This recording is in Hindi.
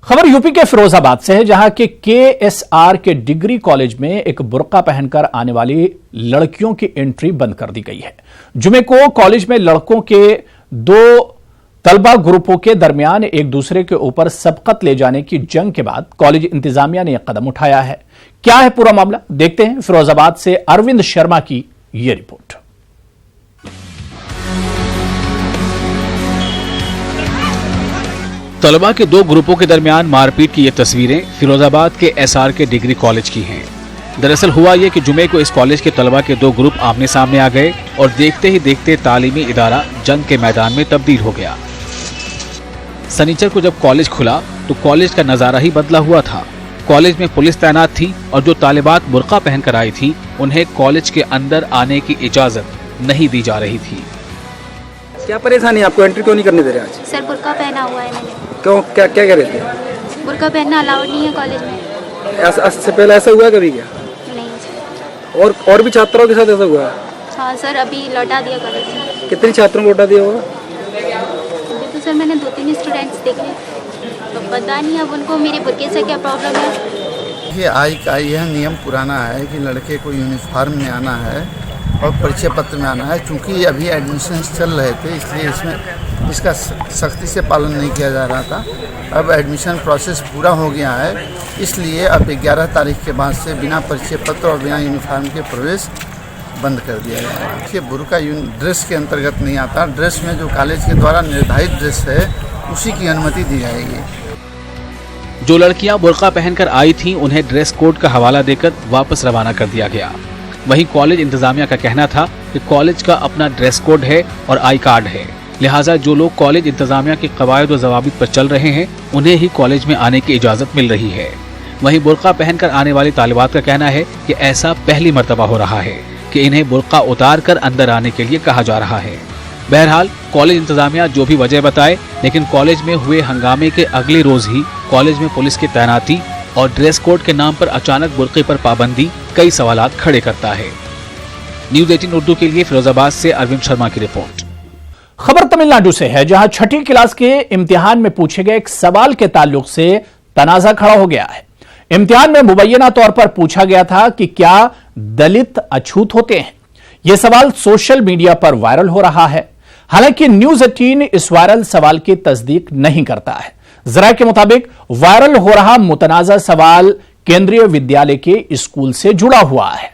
खबर यूपी के फिरोजाबाद से है, जहां के केएसआर के डिग्री कॉलेज में एक बुर्का पहनकर आने वाली लड़कियों की एंट्री बंद कर दी गई है। जुमे को कॉलेज में लड़कों के दो तलबा ग्रुपों के दरमियान एक दूसरे के ऊपर सबकत ले जाने की जंग के बाद कॉलेज इंतजामिया ने यह कदम उठाया है। क्या है पूरा मामला, देखते हैं। फिरोजाबाद से अरविंद शर्मा की यह रिपोर्ट। तलबा के दो ग्रुपों के दरमियान मारपीट की ये तस्वीरें फिरोजाबाद के एसआर के डिग्री कॉलेज की हैं। दरअसल हुआ ये कि जुमे को इस कॉलेज के तलबा के दो ग्रुप आमने सामने आ गए और देखते ही देखते तालीमी इदारा जंग के मैदान में तब्दील हो गया। शनिचर को जब कॉलेज खुला तो कॉलेज का नजारा ही बदला हुआ था। कॉलेज में पुलिस तैनात थी और जो तालिबात बुर्का पहनकर आई थी उन्हें कॉलेज के अंदर आने की इजाजत नहीं दी जा रही थी। क्या परेशानी, आपको एंट्री क्यों नहीं करने दे रहे आज? सर बुर्का पहना हुआ है मैंने। क्यों, क्या क्या कह रहे थे? बुर्का पहनना अलाउड नहीं है कॉलेज में। इससे पहले ऐसा हुआ कभी क्या? नहीं सर। और भी छात्रों के साथ ऐसा हुआ है? हाँ सर, अभी लौटा दिया कॉलेज में। कितने छात्रों को लौटा दिया होगा? अभी तो सर मैंने 2-3 स्टूडेंट्स देखे, तो पता नहीं अब उनको मेरे बुर्के से क्या प्रॉब्लम है। ये आई का यह नियम पुराना है कि लड़के को यूनिफॉर्म में आना है और परिचय पत्र में आना है। चूँकि अभी एडमिशन चल रहे थे इसलिए इसमें इसका सख्ती से पालन नहीं किया जा रहा था। अब एडमिशन प्रोसेस पूरा हो गया है, इसलिए अब 11 तारीख के बाद से बिना परिचय पत्र और बिना यूनिफॉर्म के प्रवेश बंद कर दिया गया है। ये बुर्का ड्रेस के अंतर्गत नहीं आता। ड्रेस में जो कॉलेज के द्वारा निर्धारित ड्रेस है उसी की अनुमति दी जाएगी। जो लड़कियां बुर्का पहनकर आई थीं उन्हें ड्रेस कोड का हवाला देकर वापस रवाना कर दिया गया। वहीं कॉलेज इंतजामिया का कहना था कि कॉलेज का अपना ड्रेस कोड है और आई कार्ड है, लिहाजा जो लोग कॉलेज इंतजामिया के कवायद और ज़वाबित पर चल रहे हैं उन्हें ही कॉलेज में आने की इजाज़त मिल रही है। वहीं बुर्का पहनकर आने वाली तालिबात का कहना है कि ऐसा पहली मर्तबा हो रहा है कि इन्हें बुर्का उतार कर अंदर आने के लिए कहा जा रहा है। बहरहाल कॉलेज इंतजामिया जो भी वजह बताए, लेकिन कॉलेज में हुए हंगामे के अगले रोज ही कॉलेज में पुलिस की तैनाती और ड्रेस कोड के नाम पर अचानक बुर्के पर पाबंदी कई सवालात खड़े करता है। न्यूज़ 18 उर्दू के लिए फिरोजाबाद से अरविंद शर्मा की रिपोर्ट। खबर तमिलनाडु से है, जहां छठी क्लास के इम्तिहान में पूछे गए एक सवाल के ताल्लुक से तनाजा खड़ा हो गया है। इम्तिहान में मुबैना तौर पर पूछा गया था कि क्या दलित अछूत होते हैं। यह सवाल सोशल मीडिया पर वायरल हो रहा है। हालांकि न्यूज़ 18 इस वायरल सवाल की तस्दीक नहीं करता है। जरा के मुताबिक वायरल हो रहा मुतनाज़ा सवाल केंद्रीय विद्यालय के स्कूल से जुड़ा हुआ है।